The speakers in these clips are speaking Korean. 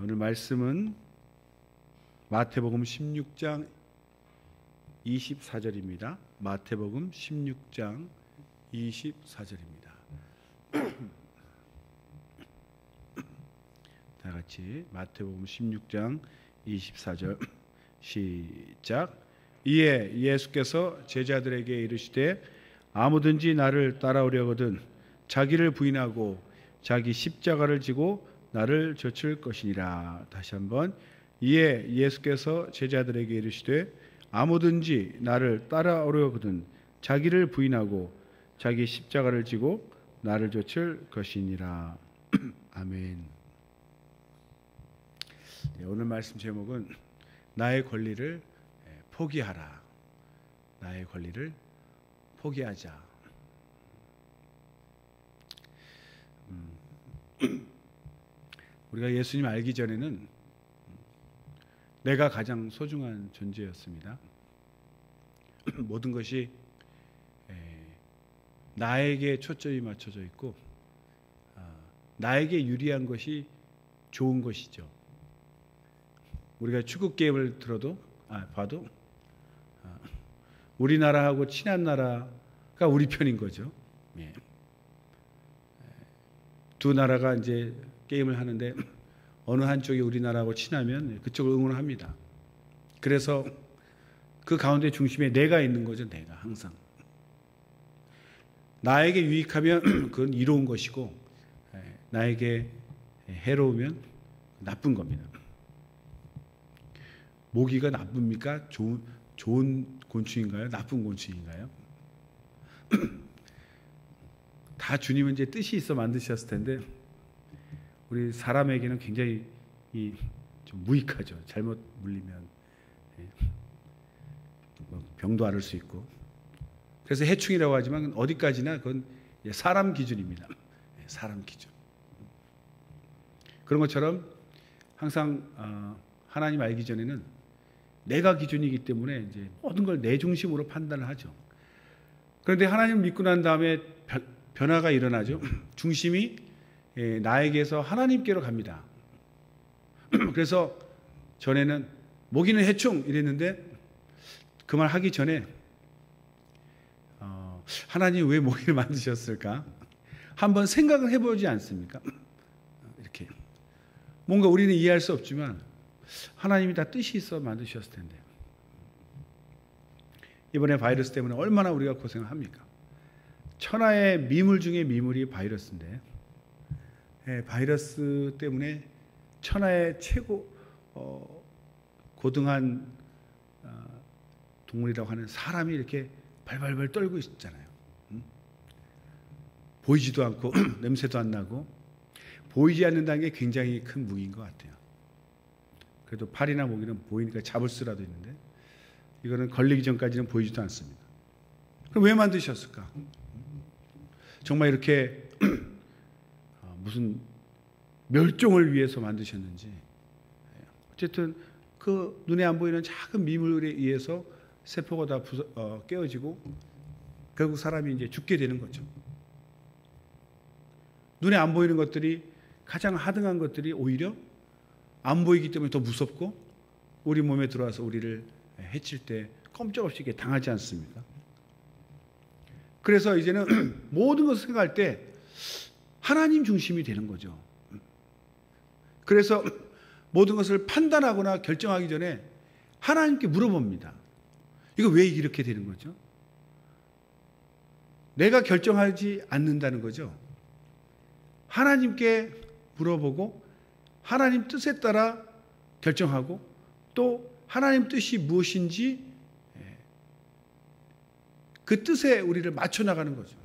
오늘 말씀은 마태복음 16장 24절입니다. 마태복음 16장 24절입니다. 다 같이 마태복음 16장 24절 시작. 이에 예수께서 제자들에게 이르시되 아무든지 나를 따라오려거든 자기를 부인하고 자기 십자가를 지고 나를 좇을 것이니라. 다시 한번. 이에 예수께서 제자들에게 이르시되 아무든지 나를 따라오려거든 자기를 부인하고 자기 십자가를 지고 나를 좇을 것이니라. 아멘. 네, 오늘 말씀 제목은 나의 권리를 포기하라. 나의 권리를 포기하자. 우리가 예수님 알기 전에는 내가 가장 소중한 존재였습니다. 모든 것이 나에게 초점이 맞춰져 있고 나에게 유리한 것이 좋은 것이죠. 우리가 축구 게임을 봐도 우리나라하고 친한 나라가 우리 편인 거죠. 두 나라가 이제 게임을 하는데 어느 한쪽이 우리나라하고 친하면 그쪽을 응원합니다. 그래서 그 가운데 중심에 내가 있는 거죠. 내가 항상 나에게 유익하면 그건 이로운 것이고 나에게 해로우면 나쁜 겁니다. 모기가 나쁩니까? 좋은 곤충인가요? 나쁜 곤충인가요? 다 주님은 이제 뜻이 있어 만드셨을 텐데 우리 사람에게는 굉장히 좀 무익하죠. 잘못 물리면 병도 앓을 수 있고. 그래서 해충이라고 하지만 어디까지나 그건 사람 기준입니다. 사람 기준. 그런 것처럼 항상 하나님 알기 전에는 내가 기준이기 때문에 이제 모든 걸 내 중심으로 판단을 하죠. 그런데 하나님 믿고 난 다음에 변화가 일어나죠. 중심이 나에게서 하나님께로 갑니다. 그래서 전에는 모기는 해충 이랬는데 그 말 하기 전에 하나님 왜 모기를 만드셨을까? 한번 생각을 해보지 않습니까? 이렇게 뭔가 우리는 이해할 수 없지만 하나님이 다 뜻이 있어 만드셨을 텐데 이번에 바이러스 때문에 얼마나 우리가 고생을 합니까? 천하의 미물 중에 미물이 바이러스인데 바이러스 때문에 천하의 최고 고등한 동물이라고 하는 사람이 이렇게 발발발 떨고 있잖아요. 보이지도 않고 냄새도 안 나고 보이지 않는다는 게 굉장히 큰 무기인 것 같아요. 그래도 파리나 모기는 보이니까 잡을 수라도 있는데 이거는 걸리기 전까지는 보이지도 않습니다. 그럼 왜 만드셨을까? 정말 이렇게 무슨 멸종을 위해서 만드셨는지. 어쨌든 그 눈에 안 보이는 작은 미물에 의해서 세포가 다 깨어지고 결국 사람이 이제 죽게 되는 거죠. 눈에 안 보이는 것들이 가장 하등한 것들이 오히려 안 보이기 때문에 더 무섭고 우리 몸에 들어와서 우리를 해칠 때 꼼짝없이 당하지 않습니까? 그래서 이제는 모든 것을 생각할 때 하나님 중심이 되는 거죠. 그래서 모든 것을 판단하거나 결정하기 전에 하나님께 물어봅니다. 이거 왜 이렇게 되는 거죠? 내가 결정하지 않는다는 거죠. 하나님께 물어보고 하나님 뜻에 따라 결정하고 또 하나님 뜻이 무엇인지 그 뜻에 우리를 맞춰 나가는 거죠.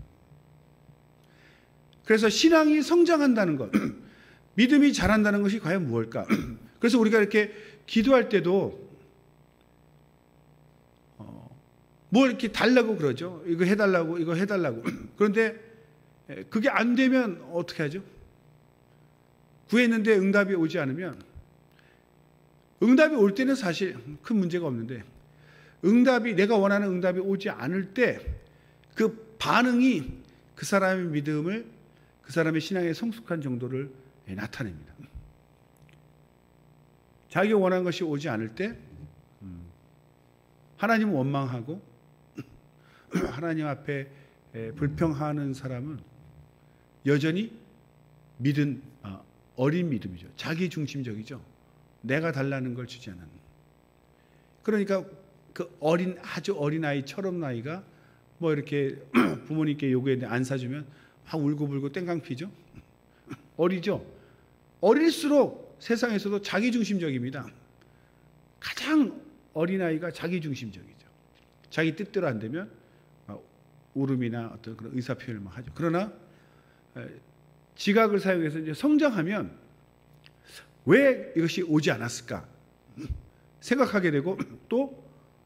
그래서 신앙이 성장한다는 것, 믿음이 자란다는 것이 과연 무엇일까? 그래서 우리가 이렇게 기도할 때도 뭘 이렇게 달라고 그러죠. 이거 해달라고, 이거 해달라고. 그런데 그게 안 되면 어떻게 하죠? 구했는데 응답이 오지 않으면 응답이 올 때는 사실 큰 문제가 없는데 내가 원하는 응답이 오지 않을 때 그 반응이 그 사람의 믿음을 그 사람의 신앙의 성숙한 정도를 나타냅니다. 자기가 원하는 것이 오지 않을 때 하나님을 원망하고 하나님 앞에 불평하는 사람은 여전히 어린 믿음이죠. 자기 중심적이죠. 내가 달라는 걸 주지 않는. 그러니까 그 아주 어린 아이처럼 나이가 뭐 이렇게 부모님께 요구했는데 안 사주면 막 울고불고 땡깡 피죠. 어리죠. 어릴수록 세상에서도 자기 중심적입니다. 가장 어린 아이가 자기 중심적이죠. 자기 뜻대로 안 되면 울음이나 어떤 그런 의사 표현을 막 하죠. 그러나 지각을 사용해서 이제 성장하면 왜 이것이 오지 않았을까 생각하게 되고 또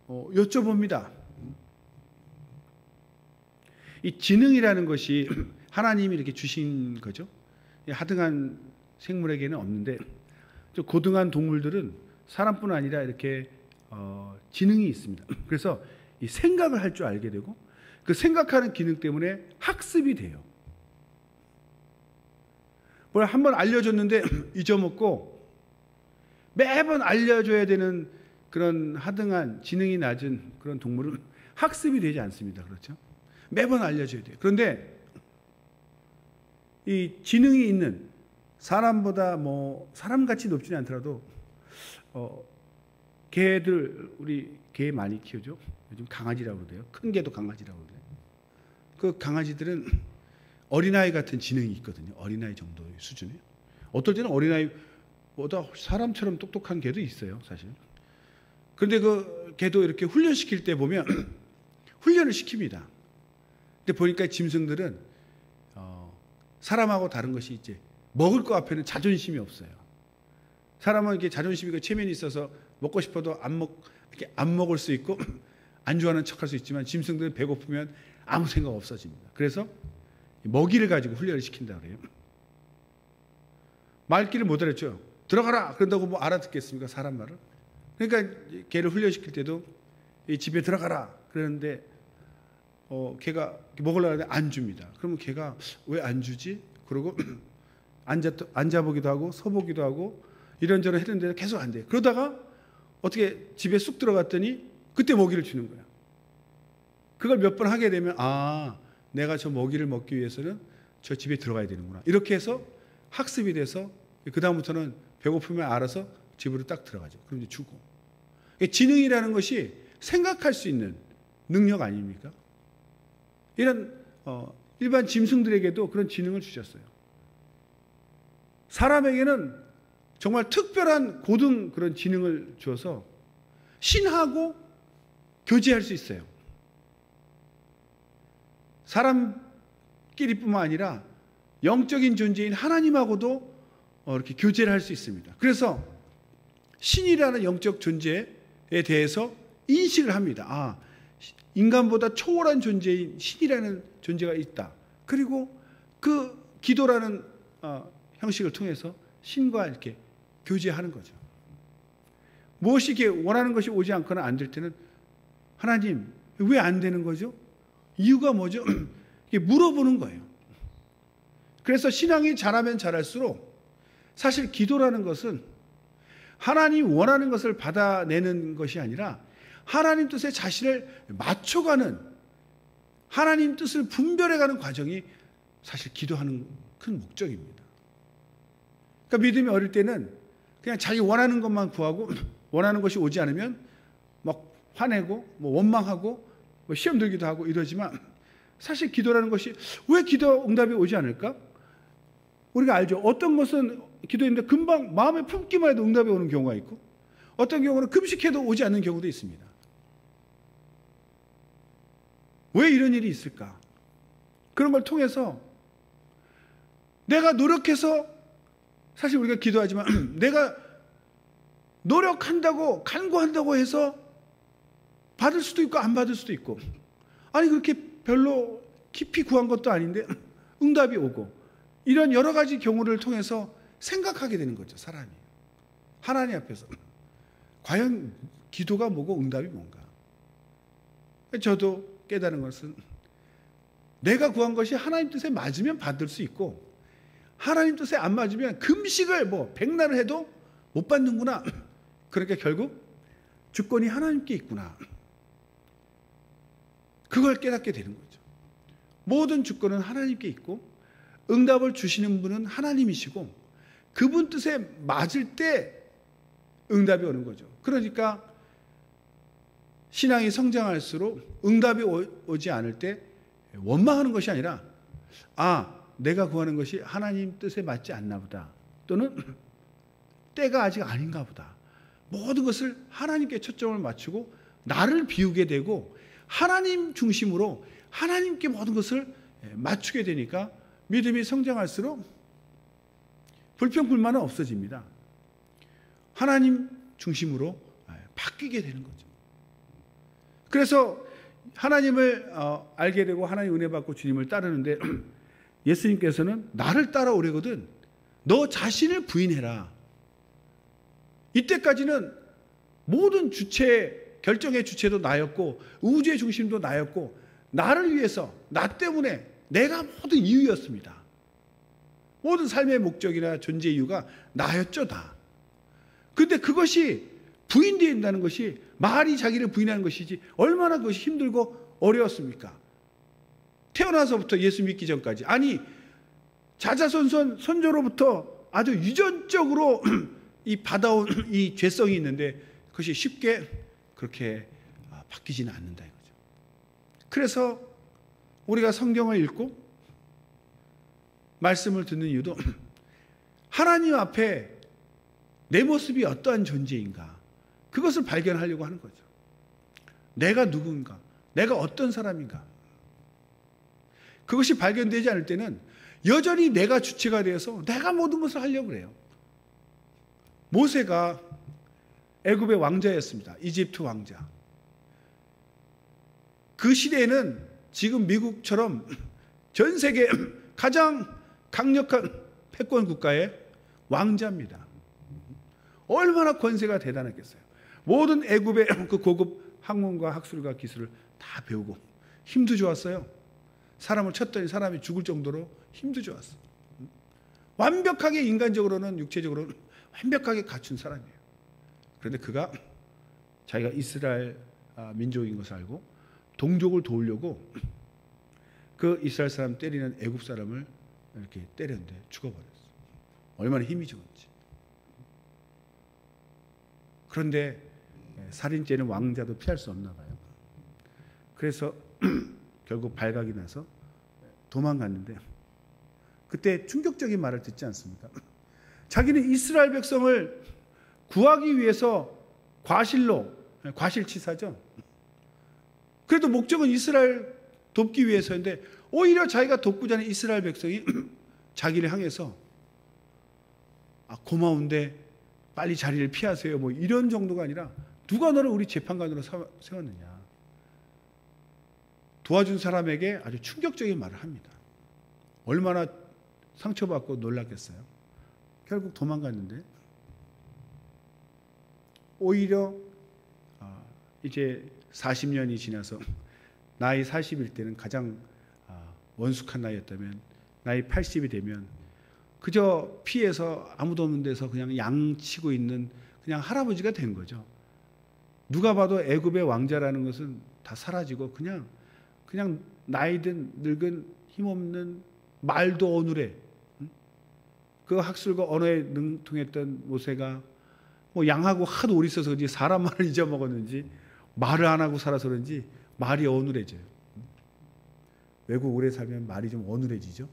여쭤봅니다. 이 지능이라는 것이 하나님이 이렇게 주신 거죠. 하등한 생물에게는 없는데 좀 고등한 동물들은 사람뿐 아니라 이렇게 지능이 있습니다. 그래서 이 생각을 할 줄 알게 되고 그 생각하는 기능 때문에 학습이 돼요. 뭘 한번 알려줬는데 잊어먹고 매번 알려줘야 되는 그런 하등한 지능이 낮은 그런 동물은 학습이 되지 않습니다. 그렇죠? 매번 알려줘야 돼요. 그런데 이 지능이 있는 사람보다 뭐 사람같이 높지는 않더라도 개들 우리 개 많이 키우죠. 요즘 강아지라고 그래요. 큰 개도 강아지라고 그래요. 그 강아지들은 어린아이 같은 지능이 있거든요. 어린아이 정도의 수준에. 어떨 때는 어린아이보다 사람처럼 똑똑한 개도 있어요, 사실. 그런데 그 개도 이렇게 훈련시킬 때 보면 훈련을 시킵니다. 근데 보니까 짐승들은 사람하고 다른 것이 이제 먹을 거 앞에는 자존심이 없어요. 사람은 이렇게 자존심이 체면이 있어서 먹고 싶어도 이렇게 안 먹을 수 있고 안 좋아하는 척할 수 있지만 짐승들은 배고프면 아무 생각 없어집니다. 그래서 먹이를 가지고 훈련을 시킨다 그래요. 말귀를 못 알아듣죠. 들어가라 그런다고 뭐 알아듣겠습니까? 사람 말을. 그러니까 개를 훈련시킬 때도 이 집에 들어가라 그러는데 개가 먹으려고 하는데 안 줍니다. 그러면 개가 왜 안 주지? 그러고 앉아보기도 하고 서보기도 하고 이런저런 했는데 계속 안 돼요. 그러다가 어떻게 집에 쑥 들어갔더니 그때 먹이를 주는 거야. 그걸 몇 번 하게 되면 내가 저 먹이를 먹기 위해서는 저 집에 들어가야 되는구나. 이렇게 해서 학습이 돼서 그 다음부터는 배고프면 알아서 집으로 딱 들어가죠. 그럼 이제 주고. 지능이라는 것이 생각할 수 있는 능력 아닙니까? 이런 일반 짐승들에게도 그런 지능을 주셨어요. 사람에게는 정말 특별한 고등 그런 지능을 주어서 신하고 교제할 수 있어요. 사람끼리뿐만 아니라 영적인 존재인 하나님하고도 이렇게 교제를 할 수 있습니다. 그래서 신이라는 영적 존재에 대해서 인식을 합니다. 인간보다 초월한 존재인 신이라는 존재가 있다. 그리고 그 기도라는 형식을 통해서 신과 이렇게 교제하는 거죠. 무엇이 이렇게 원하는 것이 오지 않거나 안 될 때는 하나님 왜 안 되는 거죠? 이유가 뭐죠? 물어보는 거예요. 그래서 신앙이 자라면 자랄수록 사실 기도라는 것은 하나님 원하는 것을 받아내는 것이 아니라 하나님 뜻에 자신을 맞춰가는 하나님 뜻을 분별해가는 과정이 사실 기도하는 큰 목적입니다. 그러니까 믿음이 어릴 때는 그냥 자기 원하는 것만 구하고 원하는 것이 오지 않으면 막 화내고 뭐 원망하고 뭐 시험 들기도 하고 이러지만 사실 기도라는 것이 왜 기도 응답이 오지 않을까? 우리가 알죠. 어떤 것은 기도했는데 금방 마음에 품기만 해도 응답이 오는 경우가 있고 어떤 경우는 금식해도 오지 않는 경우도 있습니다. 왜 이런 일이 있을까? 그런 걸 통해서 내가 노력해서 사실 우리가 기도하지만 내가 노력한다고 간구한다고 해서 받을 수도 있고 안 받을 수도 있고 아니 그렇게 별로 깊이 구한 것도 아닌데 응답이 오고 이런 여러 가지 경우를 통해서 생각하게 되는 거죠. 사람이 하나님 앞에서 과연 기도가 뭐고 응답이 뭔가. 저도 깨달은 것은 내가 구한 것이 하나님 뜻에 맞으면 받을 수 있고 하나님 뜻에 안 맞으면 금식을 백날을 해도 못 받는구나. 그러니까 결국 주권이 하나님께 있구나. 그걸 깨닫게 되는 거죠. 모든 주권은 하나님께 있고 응답을 주시는 분은 하나님이시고 그분 뜻에 맞을 때 응답이 오는 거죠. 그러니까 신앙이 성장할수록 응답이 오지 않을 때 원망하는 것이 아니라 내가 구하는 것이 하나님 뜻에 맞지 않나 보다. 또는 때가 아직 아닌가 보다. 모든 것을 하나님께 초점을 맞추고 나를 비우게 되고 하나님 중심으로 하나님께 모든 것을 맞추게 되니까 믿음이 성장할수록 불평불만은 없어집니다. 하나님 중심으로 바뀌게 되는 거죠. 그래서 하나님을 알게 되고 하나님 은혜 받고 주님을 따르는데 예수님께서는 나를 따라오려거든 너 자신을 부인해라. 이때까지는 모든 주체, 결정의 주체도 나였고 우주의 중심도 나였고 나를 위해서 나 때문에 내가 모든 이유였습니다. 모든 삶의 목적이나 존재 이유가 나였죠 다. 그런데 그것이 부인된다는 것이 말이 자기를 부인하는 것이지 얼마나 그것이 힘들고 어려웠습니까? 태어나서부터 예수 믿기 전까지 자자손손 손조로부터 아주 유전적으로 이 받아온 이 죄성이 있는데 그것이 쉽게 그렇게 바뀌지는 않는다 이거죠. 그래서 우리가 성경을 읽고 말씀을 듣는 이유도 하나님 앞에 내 모습이 어떠한 존재인가 그것을 발견하려고 하는 거죠. 내가 누군가, 내가 어떤 사람인가. 그것이 발견되지 않을 때는 여전히 내가 주체가 되어서 내가 모든 것을 하려고 그래요. 모세가 애굽의 왕자였습니다. 이집트 왕자. 그 시대에는 지금 미국처럼 전 세계 가장 강력한 패권 국가의 왕자입니다. 얼마나 권세가 대단했겠어요. 모든 애굽의 그 고급 학문과 학술과 기술을 다 배우고 힘도 좋았어요. 사람을 쳤더니 사람이 죽을 정도로 힘도 좋았어요. 완벽하게 인간적으로는 육체적으로는 완벽하게 갖춘 사람이에요. 그런데 그가 자기가 이스라엘 민족인 것을 알고 동족을 도우려고 그 이스라엘 사람 때리는 애굽 사람을 이렇게 때렸는데 죽어버렸어요. 얼마나 힘이 좋은지. 그런데 살인죄는 왕자도 피할 수 없나 봐요. 그래서 결국 발각이 나서 도망갔는데 그때 충격적인 말을 듣지 않습니까? 자기는 이스라엘 백성을 구하기 위해서 과실치사죠. 그래도 목적은 이스라엘 돕기 위해서인데 오히려 자기가 돕고자 하는 이스라엘 백성이 자기를 향해서 고마운데 빨리 자리를 피하세요. 뭐 이런 정도가 아니라 누가 너를 우리 재판관으로 세웠느냐. 도와준 사람에게 아주 충격적인 말을 합니다. 얼마나 상처받고 놀랐겠어요. 결국 도망갔는데 오히려 이제 40년이 지나서 나이 40일 때는 가장 원숙한 나이였다면 나이 80이 되면 그저 피해서 아무도 없는 데서 그냥 양치고 있는 그냥 할아버지가 된 거죠. 누가 봐도 애굽의 왕자라는 것은 다 사라지고 그냥 나이든 늙은 힘없는 말도 어눌해. 그 학술과 언어에 능통했던 모세가 뭐 양하고 하도 오래 있어서 그런지 사람 말을 잊어먹었는지 말을 안 하고 살아서 그런지 말이 어눌해져요. 외국 오래 살면 말이 좀 어눌해지죠.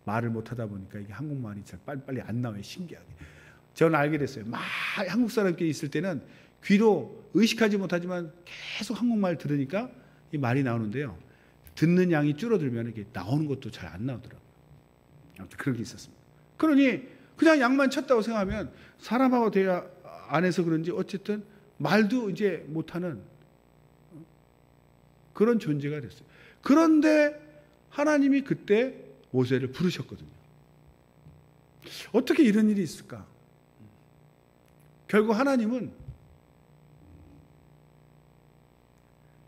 말을 못하다 보니까 이게 한국말이 잘 빨리빨리 안 나와요. 신기하게. 저는 알게 됐어요. 막 한국 사람끼리 있을 때는 귀로 의식하지 못하지만 계속 한국말 들으니까 이 말이 나오는데요. 듣는 양이 줄어들면 이게 나오는 것도 잘 안 나오더라고요. 아무튼 그런 게 있었습니다. 그러니 그냥 양만 쳤다고 생각하면 사람하고 대화 안 해서 그런지 어쨌든 말도 이제 못하는 그런 존재가 됐어요. 그런데 하나님이 그때 모세를 부르셨거든요. 어떻게 이런 일이 있을까? 결국 하나님은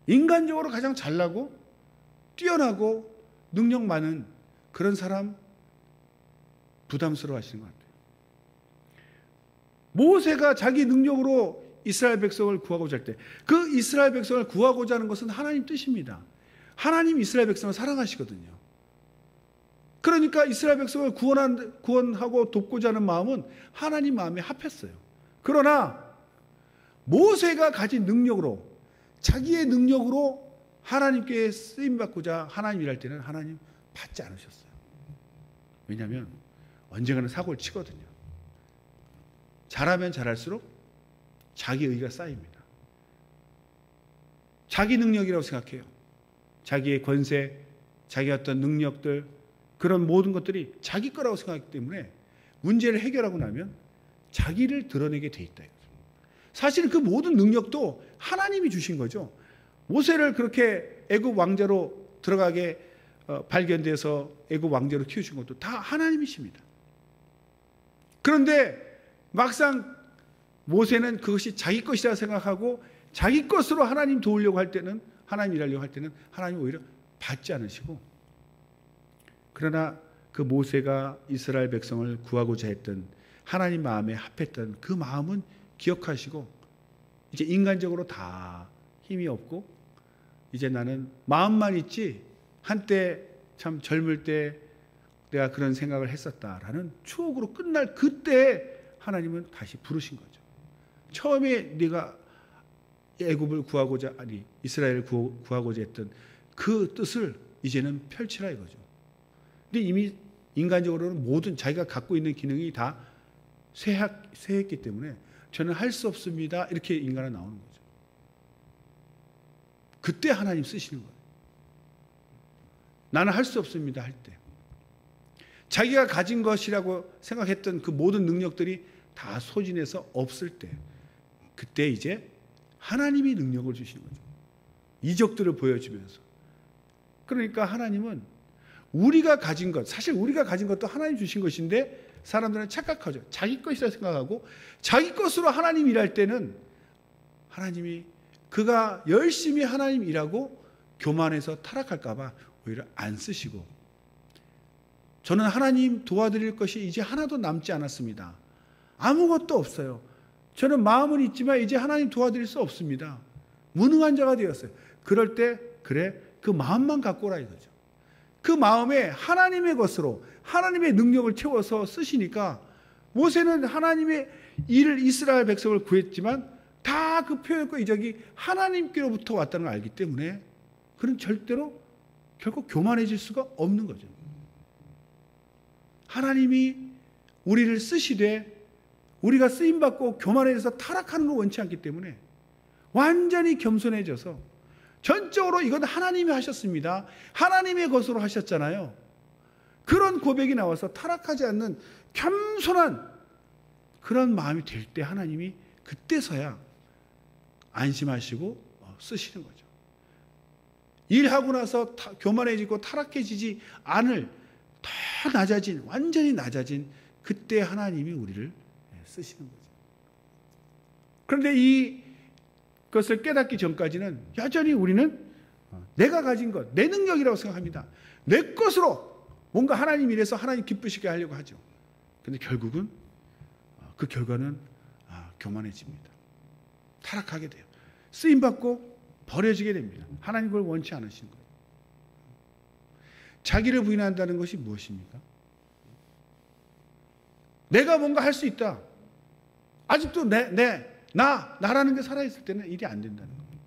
인간적으로 가장 잘나고 뛰어나고 능력 많은 그런 사람 부담스러워 하시는 것 같아요. 모세가 자기 능력으로 이스라엘 백성을 구하고자 할 때, 그 이스라엘 백성을 구하고자 하는 것은 하나님 뜻입니다. 하나님 이스라엘 백성을 사랑하시거든요. 그러니까 이스라엘 백성을 구원하고 돕고자 하는 마음은 하나님 마음에 합했어요. 그러나 모세가 가진 능력으로, 자기의 능력으로 하나님께 쓰임받고자 하나님 일할 때는 하나님 받지 않으셨어요. 왜냐하면 언젠가는 사고를 치거든요. 잘하면 잘할수록 자기 의가 쌓입니다. 자기 능력이라고 생각해요. 자기의 권세, 자기 어떤 능력들, 그런 모든 것들이 자기 거라고 생각하기 때문에 문제를 해결하고 나면 자기를 드러내게 돼 있다. 사실 그 모든 능력도 하나님이 주신 거죠. 모세를 그렇게 애굽 왕자로 들어가게 발견돼서 애굽 왕자로 키우신 것도 다 하나님이십니다. 그런데 막상 모세는 그것이 자기 것이라 생각하고 자기 것으로 하나님 도우려고 할 때는, 하나님 일하려고 할 때는 하나님 오히려 받지 않으시고, 그러나 그 모세가 이스라엘 백성을 구하고자 했던 하나님 마음에 합했던 그 마음은 기억하시고, 이제 인간적으로 다 힘이 없고 이제 나는 마음만 있지 한때 참 젊을 때 내가 그런 생각을 했었다라는 추억으로 끝날 그때 하나님은 다시 부르신 거죠. 처음에 네가 애굽을 구하고자, 아니 이스라엘을 구하고자 했던 그 뜻을 이제는 펼치라 이거죠. 근데 이미 인간적으로는 모든 자기가 갖고 있는 기능이 다 쇠했기 때문에 저는 할 수 없습니다, 이렇게 인간은 나오는 거죠. 그때 하나님 쓰시는 거예요. 나는 할 수 없습니다 할 때, 자기가 가진 것이라고 생각했던 그 모든 능력들이 다 소진해서 없을 때, 그때 이제 하나님이 능력을 주시는 거죠. 이적들을 보여주면서. 그러니까 하나님은 우리가 가진 것, 사실 우리가 가진 것도 하나님 주신 것인데 사람들은 착각하죠. 자기 것이라 생각하고 자기 것으로 하나님 일할 때는 하나님이 그가 열심히 하나님 일하고 교만해서 타락할까 봐 오히려 안 쓰시고, 저는 하나님 도와드릴 것이 이제 하나도 남지 않았습니다. 아무것도 없어요. 저는 마음은 있지만 이제 하나님 도와드릴 수 없습니다. 무능한 자가 되었어요. 그럴 때 그래, 그 마음만 갖고 오라 이거죠. 그 마음에 하나님의 것으로 하나님의 능력을 채워서 쓰시니까, 모세는 하나님의 일을 이스라엘 백성을 구했지만 다 그 표현과 이적이 하나님께로부터 왔다는 걸 알기 때문에 그는 절대로 결코 교만해질 수가 없는 거죠. 하나님이 우리를 쓰시되 우리가 쓰임받고 교만해져서 타락하는 걸 원치 않기 때문에 완전히 겸손해져서 전적으로 이건 하나님이 하셨습니다, 하나님의 것으로 하셨잖아요, 그런 고백이 나와서 타락하지 않는 겸손한 그런 마음이 될 때 하나님이 그때서야 안심하시고 쓰시는 거죠. 일하고 나서 교만해지고 타락해지지 않을 더 낮아진, 완전히 낮아진 그때 하나님이 우리를 쓰시는 거죠. 그런데 이것을 깨닫기 전까지는 여전히 우리는 내가 가진 것, 내 능력이라고 생각합니다. 내 것으로 뭔가 하나님 일해서 하나님 기쁘시게 하려고 하죠. 그런데 결국은 그 결과는 교만해집니다. 타락하게 돼요. 쓰임받고 버려지게 됩니다. 하나님 그걸 원치 않으신 거예요. 자기를 부인한다는 것이 무엇입니까? 내가 뭔가 할 수 있다. 아직도 나라는 게 살아있을 때는 일이 안 된다는 거예요.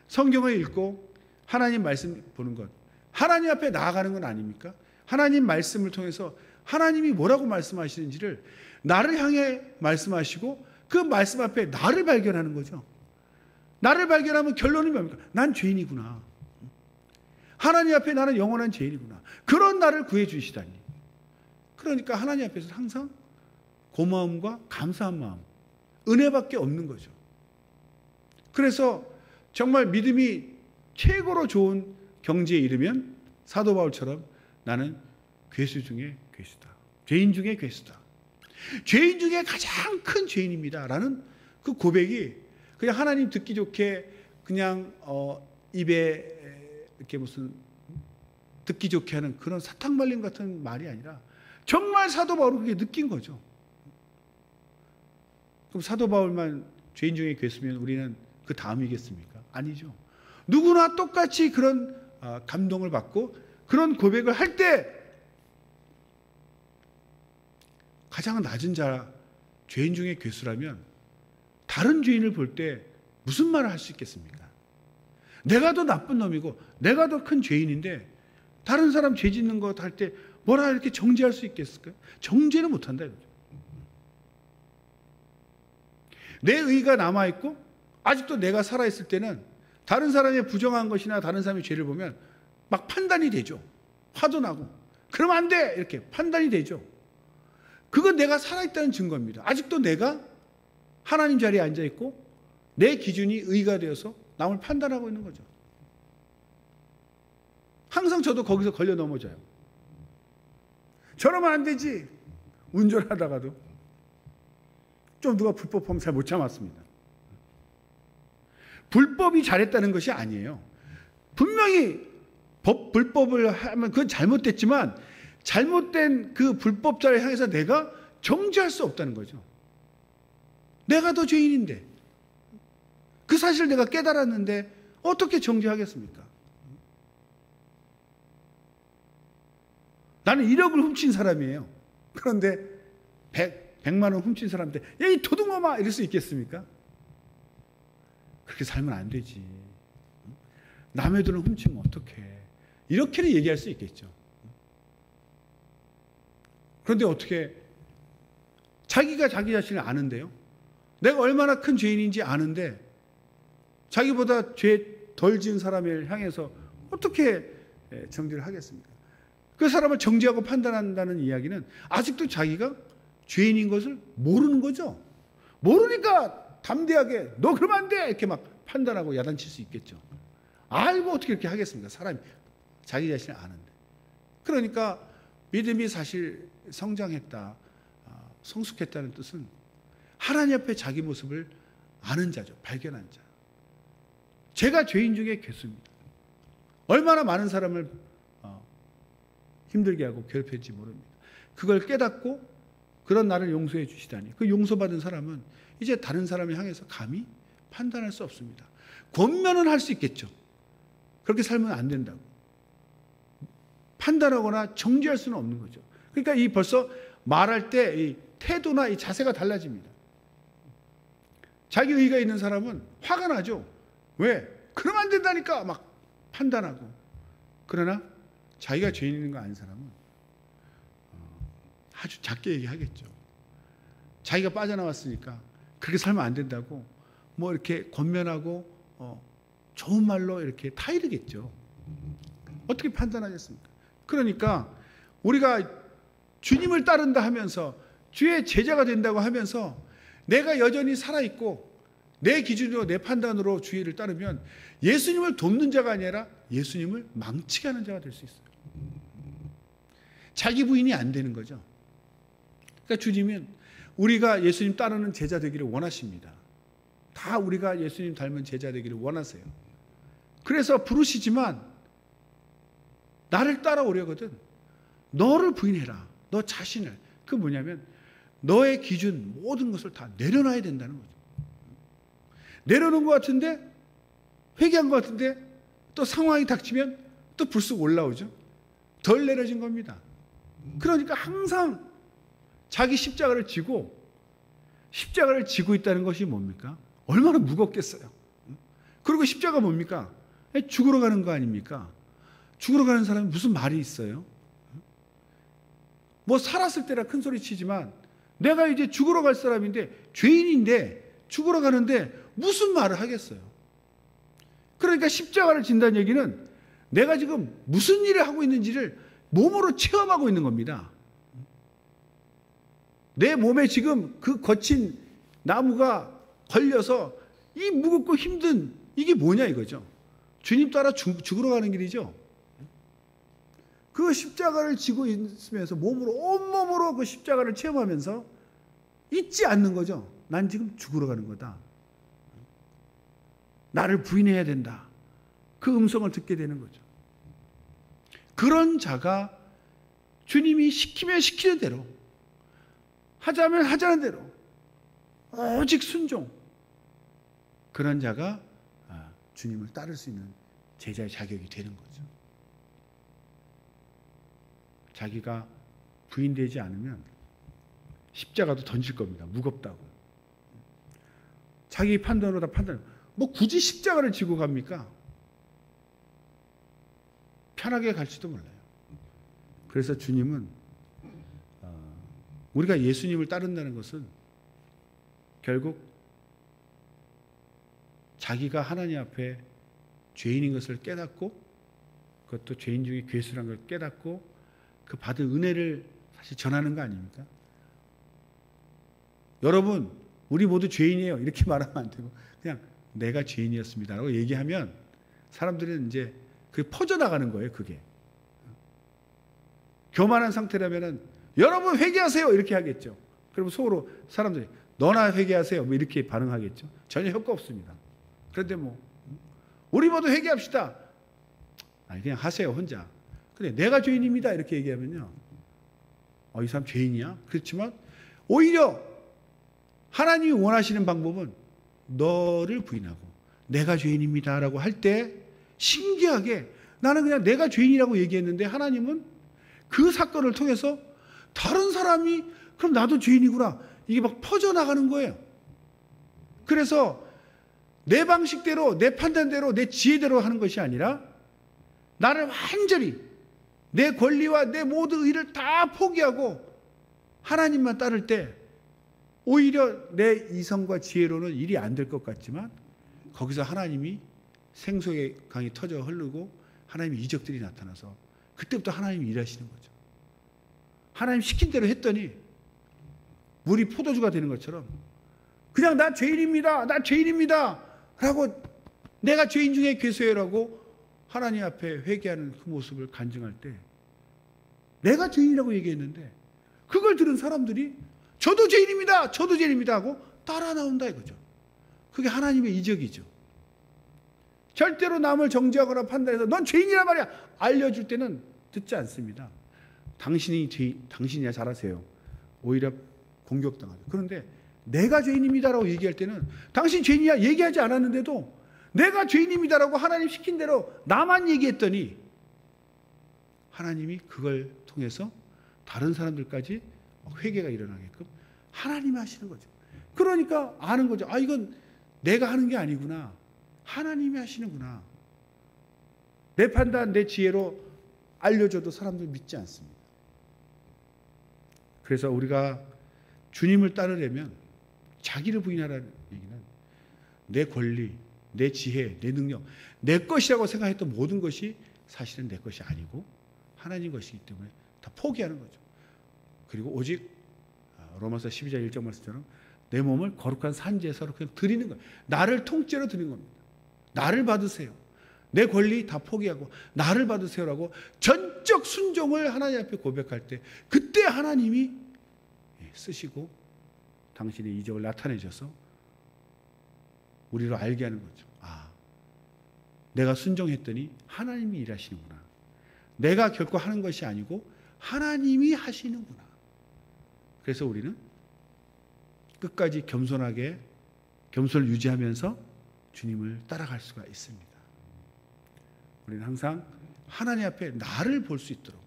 성경을 읽고 하나님 말씀 보는 것, 하나님 앞에 나아가는 건 아닙니까? 하나님 말씀을 통해서 하나님이 뭐라고 말씀하시는지를 나를 향해 말씀하시고 그 말씀 앞에 나를 발견하는 거죠. 나를 발견하면 결론이 뭡니까? 난 죄인이구나. 하나님 앞에 나는 영원한 죄인이구나. 그런 나를 구해 주시다니. 그러니까 하나님 앞에서 항상 고마움과 감사한 마음, 은혜밖에 없는 거죠. 그래서 정말 믿음이 최고로 좋은 경지에 이르면 사도 바울처럼 나는 괴수 중에 괴수다. 죄인 중에 괴수다. 죄인 중에 가장 큰 죄인입니다 라는 그 고백이 그냥 하나님 듣기 좋게 그냥 입에 이렇게 무슨 듣기 좋게 하는 그런 사탕발림 같은 말이 아니라 정말 사도 바울은 그게 느낀 거죠. 그럼 사도 바울만 죄인 중에 괴수면 우리는 그 다음이겠습니까? 아니죠. 누구나 똑같이 그런 감동을 받고 그런 고백을 할 때 가장 낮은 자, 죄인 중에 괴수라면 다른 죄인을 볼 때 무슨 말을 할 수 있겠습니까? 내가 더 나쁜 놈이고 내가 더 큰 죄인인데 다른 사람 죄 짓는 것 할 때 뭐라 이렇게 정죄할 수 있겠을까요? 정죄는 못한다 이거죠. 내 의가 남아있고 아직도 내가 살아있을 때는 다른 사람의 부정한 것이나 다른 사람의 죄를 보면 막 판단이 되죠. 화도 나고 그러면 안 돼 이렇게 판단이 되죠. 그건 내가 살아있다는 증거입니다. 아직도 내가 하나님 자리에 앉아있고 내 기준이 의가 되어서 남을 판단하고 있는 거죠. 항상 저도 거기서 걸려 넘어져요. 저러면 안 되지. 운전하다가도 좀 누가 불법하면 잘 못 참았습니다. 불법이 잘했다는 것이 아니에요. 분명히 불법을 하면 그건 잘못됐지만 잘못된 그 불법자를 향해서 내가 정죄할 수 없다는 거죠. 내가 더 죄인인데 그 사실을 내가 깨달았는데 어떻게 정죄하겠습니까? 나는 1억을 훔친 사람이에요. 그런데 100만 원 훔친 사람한테 야, 이 도둑놈아 이럴 수 있겠습니까? 그렇게 살면 안 되지. 남의 돈을 훔치면 어떡해. 이렇게는 얘기할 수 있겠죠. 그런데 어떻게 자기가 자기 자신을 아는데요. 내가 얼마나 큰 죄인인지 아는데 자기보다 죄 덜 지은 사람을 향해서 어떻게 정죄를 하겠습니까? 그 사람을 정죄하고 판단한다는 이야기는 아직도 자기가 죄인인 것을 모르는 거죠. 모르니까 담대하게 너 그러면 안 돼 이렇게 막 판단하고 야단칠 수 있겠죠. 알고 어떻게 이렇게 하겠습니까? 사람이 자기 자신을 아는데. 그러니까 믿음이 사실 성장했다, 성숙했다는 뜻은 하나님 앞에 자기 모습을 아는 자죠. 발견한 자. 제가 죄인 중에 괴수입니다. 얼마나 많은 사람을 힘들게 하고 괴롭혔지 모릅니다. 그걸 깨닫고 그런 나를 용서해 주시다니 그 용서받은 사람은 이제 다른 사람을 향해서 감히 판단할 수 없습니다. 권면은 할 수 있겠죠. 그렇게 살면 안 된다고. 판단하거나 정죄할 수는 없는 거죠. 그러니까 이 벌써 말할 때 이 태도나 이 자세가 달라집니다. 자기 의가 있는 사람은 화가 나죠. 왜? 그러면 안 된다니까 막 판단하고. 그러나 자기가 죄인인 거 아는 사람은 아주 작게 얘기하겠죠. 자기가 빠져나왔으니까 그렇게 살면 안 된다고 뭐 이렇게 권면하고 좋은 말로 이렇게 타이르겠죠. 어떻게 판단하겠습니까? 그러니까 우리가 주님을 따른다 하면서 주의 제자가 된다고 하면서 내가 여전히 살아있고 내 기준으로 내 판단으로 주의를 따르면 예수님을 돕는 자가 아니라 예수님을 망치게 하는 자가 될 수 있어요. 자기 부인이 안 되는 거죠. 그러니까 주님은 우리가 예수님 따르는 제자 되기를 원하십니다. 다 우리가 예수님 닮은 제자 되기를 원하세요. 그래서 부르시지만 나를 따라오려거든 너를 부인해라. 너 자신을. 그 뭐냐면 너의 기준 모든 것을 다 내려놔야 된다는 거죠. 내려놓은 것 같은데 회개한 것 같은데 또 상황이 닥치면 또 불쑥 올라오죠. 덜 내려진 겁니다. 그러니까 항상 자기 십자가를 지고 있다는 것이 뭡니까? 얼마나 무겁겠어요. 그리고 십자가 뭡니까? 죽으러 가는 거 아닙니까? 죽으러 가는 사람이 무슨 말이 있어요? 뭐 살았을 때라 큰 소리 치지만 내가 이제 죽으러 갈 사람인데 죄인인데 죽으러 가는데 무슨 말을 하겠어요? 그러니까 십자가를 진다는 얘기는 내가 지금 무슨 일을 하고 있는지를 몸으로 체험하고 있는 겁니다. 내 몸에 지금 그 거친 나무가 걸려서 이 무겁고 힘든 이게 뭐냐 이거죠. 주님 따라 죽으러 가는 길이죠. 그 십자가를 지고 있으면서 몸으로 온몸으로 그 십자가를 체험하면서 잊지 않는 거죠. 난 지금 죽으러 가는 거다. 나를 부인해야 된다. 그 음성을 듣게 되는 거죠. 그런 자가 주님이 시키면 시키는 대로 하자면 하자는 대로 오직 순종, 그런 자가 주님을 따를 수 있는 제자의 자격이 되는 거죠. 자기가 부인되지 않으면 십자가도 던질 겁니다. 무겁다고. 자기 판단으로 다 판단. 뭐 굳이 십자가를 지고 갑니까? 편하게 갈지도 몰라요. 그래서 주님은 우리가 예수님을 따른다는 것은 결국 자기가 하나님 앞에 죄인인 것을 깨닫고, 그것도 죄인 중에 괴수란 걸 깨닫고 그 받은 은혜를 사실 전하는 거 아닙니까? 여러분, 우리 모두 죄인이에요, 이렇게 말하면 안 되고 그냥 내가 죄인이었습니다라고 얘기하면 사람들은 이제 그게 퍼져나가는 거예요. 그게 교만한 상태라면은 여러분 회개하세요 이렇게 하겠죠. 그러면 속으로 사람들이 너나 회개하세요 뭐 이렇게 반응하겠죠. 전혀 효과 없습니다. 그런데 뭐 우리 모두 회개합시다. 아니 그냥 하세요 혼자. 근데 내가 죄인입니다 이렇게 얘기하면요, 이 사람 죄인이야? 그렇지만 오히려 하나님이 원하시는 방법은 너를 부인하고 내가 죄인입니다라고 할 때 신기하게 나는 그냥 내가 죄인이라고 얘기했는데 하나님은 그 사건을 통해서 다른 사람이 그럼 나도 죄인이구나 이게 막 퍼져나가는 거예요. 그래서 내 방식대로 내 판단대로 내 지혜대로 하는 것이 아니라 나를 완전히 내 권리와 내 모든 의를 다 포기하고 하나님만 따를 때 오히려 내 이성과 지혜로는 일이 안 될 것 같지만 거기서 하나님이 생수의 강이 터져 흐르고 하나님의 이적들이 나타나서 그때부터 하나님이 일하시는 거죠. 하나님 시킨 대로 했더니 물이 포도주가 되는 것처럼 그냥 나 죄인입니다, 나 죄인입니다 라고 내가 죄인 중에 괴수예요라고 하나님 앞에 회개하는 그 모습을 간증할 때 내가 죄인이라고 얘기했는데 그걸 들은 사람들이 저도 죄인입니다, 저도 죄인입니다 하고 따라 나온다 이거죠. 그게 하나님의 이적이죠. 절대로 남을 정죄하거나 판단해서 넌 죄인이란 말이야 알려줄 때는 듣지 않습니다. 당신이야 잘하세요. 오히려 공격당하죠. 그런데 내가 죄인입니다라고 얘기할 때는 당신 죄인이야 얘기하지 않았는데도 내가 죄인입니다라고 하나님 시킨 대로 나만 얘기했더니 하나님이 그걸 통해서 다른 사람들까지 회개가 일어나게끔 하나님이 하시는 거죠. 그러니까 아는 거죠. 이건 내가 하는 게 아니구나. 하나님이 하시는구나. 내 판단, 내 지혜로 알려줘도 사람들 믿지 않습니다. 그래서 우리가 주님을 따르려면 자기를 부인하라는 얘기는 내 권리, 내 지혜, 내 능력, 내 것이라고 생각했던 모든 것이 사실은 내 것이 아니고 하나님 것이기 때문에 다 포기하는 거죠. 그리고 오직 로마서 12장 1절 말씀처럼 내 몸을 거룩한 산제사로 그냥 드리는 거예요. 나를 통째로 드리는 겁니다. 나를 받으세요. 내 권리 다 포기하고 나를 받으세요라고 전적 순종을 하나님 앞에 고백할 때 그때 하나님이 쓰시고 당신의 이적을 나타내셔서 우리로 알게 하는 거죠. 내가 순종했더니 하나님이 일하시는구나. 내가 결코 하는 것이 아니고 하나님이 하시는구나. 그래서 우리는 끝까지 겸손하게 겸손을 유지하면서 주님을 따라갈 수가 있습니다. 우리는 항상 하나님 앞에 나를 볼 수 있도록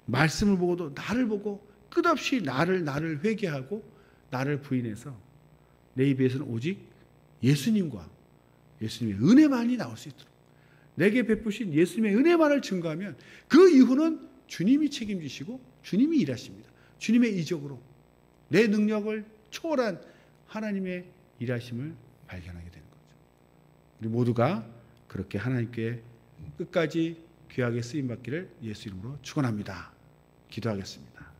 말씀을 보고도 나를 보고 끝없이 나를 회개하고 나를 부인해서 내 입에서는 오직 예수님과 예수님의 은혜만이 나올 수 있도록 내게 베푸신 예수님의 은혜만을 증거하면 그 이후는 주님이 책임지시고 주님이 일하십니다. 주님의 이적으로 내 능력을 초월한 하나님의 일하심을 발견하게 되는 거죠. 우리 모두가 그렇게 하나님께 끝까지 귀하게 쓰임받기를 예수 이름으로 축원합니다. 기도하겠습니다.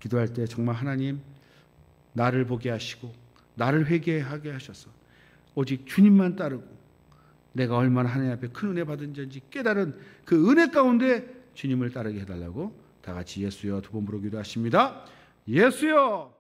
기도할 때 정말 하나님 나를 보게 하시고 나를 회개하게 하셔서 오직 주님만 따르고 내가 얼마나 하나님 앞에 큰 은혜 받은 자인지 깨달은 그 은혜 가운데 주님을 따르게 해달라고 다 같이 예수여 두 번 부르기도 하십니다. 예수여.